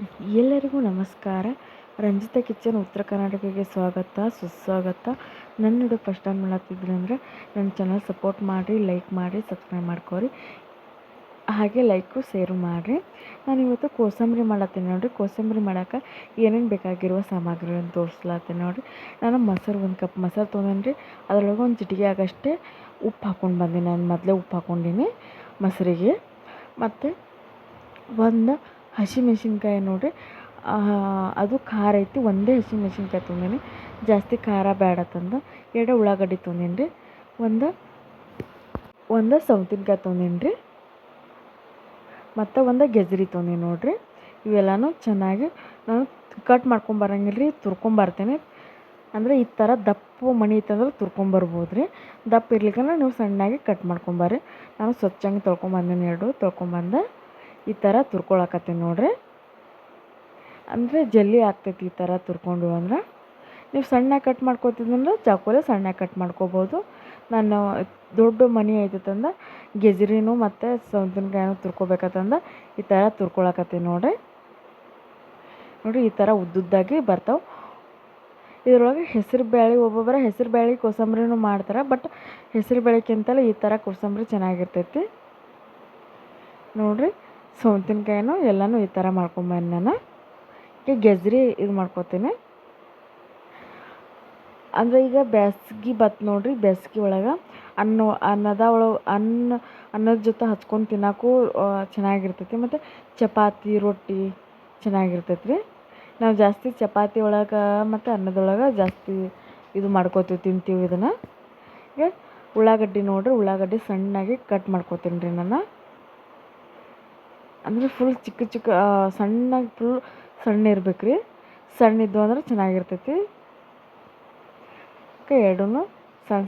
ಎಲ್ಲರಿಗೂ ನಮಸ್ಕಾರ. ರಂಜಿತಾ ಕಿಚನ್ ಉತ್ತರ ಕರ್ನಾಟಕಕ್ಕೆ ಸ್ವಾಗತ ಸುಸ್ವಾಗತ. ನನ್ನ ವಿಡಿಯೋ ಫಸ್ಟ್ ಟೈಮ್ ಮಾಡತ್ತಿದ್ರಿ ಅಂದರೆ ನನ್ನ ಚಾನಲ್ ಸಪೋರ್ಟ್ ಮಾಡಿರಿ, ಲೈಕ್ ಮಾಡಿ, ಸಬ್ಸ್ಕ್ರೈಬ್ ಮಾಡ್ಕೊರಿ, ಹಾಗೆ ಲೈಕು ಶೇರು ಮಾಡಿರಿ. ನಾನು ಇವತ್ತು ಕೋಸಂಬರಿ ಮಾಡತ್ತೀನಿ ನೋಡಿರಿ. ಕೋಸಂಬರಿ ಮಾಡೋಕೆ ಏನೇನು ಬೇಕಾಗಿರುವ ಸಾಮಗ್ರಿಗಳನ್ನು ತೋರಿಸ್ಲತ್ತೀನಿ ನೋಡಿರಿ. ನಾನು ಮೊಸರು 1 ಕಪ್ ಮೊಸರು ತೊಗೊಂಡು ರೀ, ಅದರೊಳಗೆ ಒಂದು ಚಿಟಿಕೆ ಆಗಷ್ಟೇ ಉಪ್ಪು ಹಾಕ್ಕೊಂಡು ಬಂದೀನಿ. ನಾನು ಮೊದಲೇ ಉಪ್ಪು ಹಾಕ್ಕೊಂಡೀನಿ ಮೊಸರಿಗೆ. ಮತ್ತು ಒಂದು ಹಸಿಮೆಣ್ಸಿನ್ಕಾಯಿ ನೋಡಿರಿ, ಅದು ಖಾರ ಐತಿ. ಒಂದೇ ಹಸಿಮೆಣ್ಸಿನ್ಕಾಯಿ ತೊಗೊಂಡೀನಿ, ಜಾಸ್ತಿ ಖಾರ ಬೇಡ ತಂದು. 2 ಉಳ್ಳಾಗಡ್ಡಿ ತೊಗೊಂಡೀನಿ ರೀ, ಒಂದು ಸೌತೆಕಾಯಿ ತೊಗೊಂಡೀನಿ ರೀ, ಮತ್ತು ಒಂದು ಗೆಜ್ಜರಿ ತೊಗೊಂಡೀನಿ ನೋಡಿರಿ. ಇವೆಲ್ಲನೂ ಚೆನ್ನಾಗಿ ನಾನು ಕಟ್ ಮಾಡ್ಕೊಂಬರಂಗಿಲ್ಲ ರೀ, ತುರ್ಕೊಂಬರ್ತೀನಿ. ಅಂದರೆ ಈ ಥರ ದಪ್ಪ ಮಣಿ ಇತ್ತಂದ್ರೆ ತುರ್ಕೊಂಬರ್ಬೋದು ರೀ. ದಪ್ಪ ಇರ್ಲಿಕ್ಕಂದ್ರೆ ನೀವು ಸಣ್ಣಾಗಿ ಕಟ್ ಮಾಡ್ಕೊಂಬರ್ರಿ. ನಾನು ಸ್ವಚ್ಛಂಗೆ ತೊಳ್ಕೊಂಬಂದಿನಿ, 2 ತೊಳ್ಕೊಂಬಂದು ಈ ಥರ ತುರ್ಕೊಳಕತ್ತೀನಿ ನೋಡಿರಿ. ಅಂದರೆ ಜಲ್ದಿ ಆಗ್ತೈತಿ ಈ ಥರ ತುರ್ಕೊಂಡು. ಅಂದ್ರೆ ನೀವು ಸಣ್ಣಾಗಿ ಕಟ್ ಮಾಡ್ಕೊತಿದ್ದಂದ್ರೆ ಚಾಕುಲೆ ಸಣ್ಣಾಗಿ ಕಟ್ ಮಾಡ್ಕೋಬೋದು. ನಾನು ದೊಡ್ಡ ಮನೆ ಐತಂದ ಗೆಜ್ರಿನೂ ಮತ್ತು ಸೌತೆಕಾಯಿನೂ ತುರ್ಕೋಬೇಕಂತಂದು ಈ ಥರ ತುರ್ಕೊಳಕತ್ತೀನಿ ನೋಡಿರಿ. ಈ ಥರ ಉದ್ದುದ್ದಾಗಿ ಬರ್ತಾವೆ. ಇದರೊಳಗೆ ಹೆಸರು ಬೇಳೆ, ಒಬ್ಬೊಬ್ಬರ ಹೆಸರು ಬೇಳೆ ಕೋಸಂಬರಿನೂ ಮಾಡ್ತಾರೆ. ಬಟ್ ಹೆಸರು ಬೇಳೆಕ್ಕಿಂತಲೂ ಈ ಥರ ಕೋಸಂಬರಿ ಚೆನ್ನಾಗಿರ್ತೈತಿ ನೋಡಿರಿ. ಸೌತೆಕಾಯಿನೂ ಎಲ್ಲನೂ ಈ ಥರ ಮಾಡ್ಕೊಂಬಂದು ನಾನು ಈಗ ಗೆಜ್ರಿ ಇದು ಮಾಡ್ಕೊತೀನಿ. ಅಂದರೆ ಈಗ ಬೇಸ್ಗೆ ಬತ್ತು ನೋಡಿರಿ, ಬೇಸ್ಗೆ ಒಳಗೆ ಅನ್ನದ ಜೊತೆ ಹಚ್ಕೊಂಡು ತಿನ್ನೋಕ್ಕೂ ಚೆನ್ನಾಗಿರ್ತೈತಿ. ಮತ್ತು ಚಪಾತಿ ರೊಟ್ಟಿ ಚೆನ್ನಾಗಿರ್ತೈತಿ ರೀ. ನಾವು ಜಾಸ್ತಿ ಚಪಾತಿ ಒಳಗೆ ಮತ್ತು ಅನ್ನದೊಳಗೆ ಜಾಸ್ತಿ ಇದು ಮಾಡ್ಕೋತೀವಿ, ತಿಂತೀವಿ ಇದನ್ನು. ಈಗ ಉಳ್ಳಾಗಡ್ಡಿ ನೋಡಿರಿ, ಉಳ್ಳಾಗಡ್ಡಿ ಸಣ್ಣಾಗಿ ಕಟ್ ಮಾಡ್ಕೋತೀನಿ ರೀ ನಾನು. ಅಂದರೆ ಫುಲ್ ಚಿಕ್ಕ ಸಣ್ಣಾಗಿ ಫುಲ್ ಸಣ್ಣ ಇರ್ಬೇಕು ರೀ. ಸಣ್ಣಿದ್ದು ಅಂದ್ರೆ ಚೆನ್ನಾಗಿರ್ತೈತಿ. ಎರಡೂ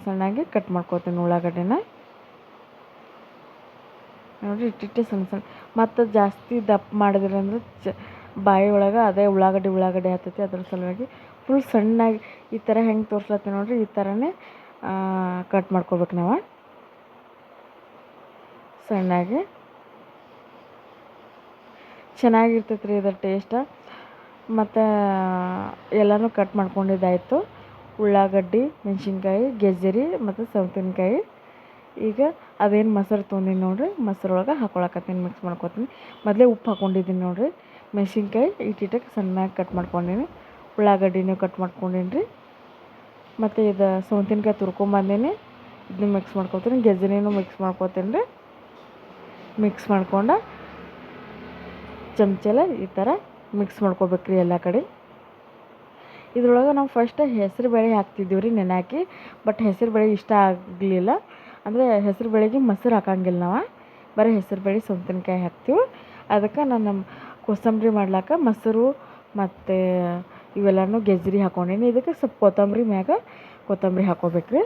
ಸಣ್ಣಾಗಿ ಕಟ್ ಮಾಡ್ಕೋತೀನಿ ಉಳ್ಳಾಗಡ್ಡಿನ ನೋಡಿರಿ. ಇಟ್ಟಿಟ್ಟು ಸಣ್ಣ ಮತ್ತು ಜಾಸ್ತಿ ದಪ್ಪ ಮಾಡಿದ್ರಿ ಅಂದ್ರೆ ಬಾಯಿ ಒಳಗೆ ಅದೇ ಉಳ್ಳಾಗಡ್ಡಿ ಆಗ್ತೈತಿ. ಅದ್ರ ಸಲುವಾಗಿ ಫುಲ್ ಸಣ್ಣಾಗಿ ಈ ಥರ ಹೆಂಗೆ ತೋರ್ಸ್ಲತ್ತೀನಿ ನೋಡಿರಿ, ಈ ಥರನೇ ಕಟ್ ಮಾಡ್ಕೋಬೇಕು ನಾವು ಸಣ್ಣಾಗಿ. ಚೆನ್ನಾಗಿರ್ತೈತೆ ರೀ ಇದರ ಟೇಸ್ಟ. ಮತ್ತು ಎಲ್ಲನೂ ಕಟ್ ಮಾಡ್ಕೊಂಡಿದ್ದಾಯಿತು. ಉಳ್ಳಾಗಡ್ಡಿ, ಮೆಣಸಿನ್ಕಾಯಿ, ಗೆಜ್ಜರಿ ಮತ್ತು ಸೌತೆಕಾಯಿ. ಈಗ ಅದೇನು ಮೊಸರು ತೊಗೊಂಡಿನಿ ನೋಡಿರಿ, ಮೊಸರೊಳಗೆ ಹಾಕ್ಕೊಳಕತ್ತೀನಿ, ಮಿಕ್ಸ್ ಮಾಡ್ಕೊತೀನಿ. ಮೊದಲೇ ಉಪ್ಪು ಹಾಕ್ಕೊಂಡಿದ್ದೀನಿ ನೋಡಿರಿ. ಮೆಣಸಿನ್ಕಾಯಿ ಇಟ್ಟಿಟ್ಟಕ್ಕೆ ಸಣ್ಣಾಗಿ ಕಟ್ ಮಾಡ್ಕೊಂಡೀನಿ. ಉಳ್ಳಾಗಡ್ಡಿನೂ ಕಟ್ ಮಾಡ್ಕೊಂಡೀನಿ ರೀ. ಮತ್ತು ಇದು ಸೌತೆಕಾಯಿ ತುರ್ಕೊಂಬಂದೀನಿ, ಇದನ್ನ ಮಿಕ್ಸ್ ಮಾಡ್ಕೊತೀನಿ. ಗೆಜ್ಜರಿನೂ ಮಿಕ್ಸ್ ಮಾಡ್ಕೊತೀನಿ ರೀ. ಮಿಕ್ಸ್ ಮಾಡ್ಕೊಂಡು ಚಮಚೆಲ್ಲ ಈ ಥರ ಮಿಕ್ಸ್ ಮಾಡ್ಕೋಬೇಕ್ರಿ ಎಲ್ಲ ಕಡೆ. ಇದ್ರೊಳಗೆ ನಾವು ಫಸ್ಟ್ ಹೆಸರು ಬೇಳೆ ಹಾಕ್ತಿದ್ದೀವಿ ರೀ ನೆನೆ. ಬಟ್ ಹೆಸರು ಬೇಳೆ ಇಷ್ಟ ಆಗಲಿಲ್ಲ ಅಂದರೆ ಹೆಸರು ಬೇಳೆಗೆ ಮೊಸರು ಹಾಕಂಗಿಲ್ಲ ನಾವು, ಬರೀ ಹೆಸರು ಬೇಳೆ ಸೌತೆಕಾಯಿ ಹಾಕ್ತೀವಿ. ಅದಕ್ಕೆ ನಾನು ಕೋಸಂಬರಿ ಮಾಡ್ಲಾಕ ಮೊಸರು ಮತ್ತು ಇವೆಲ್ಲನೂ ಗೆಜ್ಜರಿ ಹಾಕ್ಕೊಂಡೀನಿ. ಇದಕ್ಕೆ ಸ್ವಲ್ಪ ಕೊತ್ತಂಬರಿ ಹಾಕ್ಕೋಬೇಕ್ರಿ.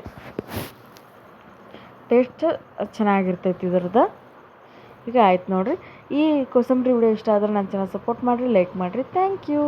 ಟೇಸ್ಟ್ ಚೆನ್ನಾಗಿರ್ತೈತಿ ಇದ್ರದ್ದು. ಈಗ ಆಯ್ತು ನೋಡಿರಿ. ಈ ಕೋಸಂಬರಿ ವಿಡಿಯೋ ಇಷ್ಟ ಆದ್ರೆ ನನ್ನ ಚಾನಲ್ ಸಪೋರ್ಟ್ ಮಾಡಿರಿ, ಲೈಕ್ ಮಾಡಿರಿ. Thank you.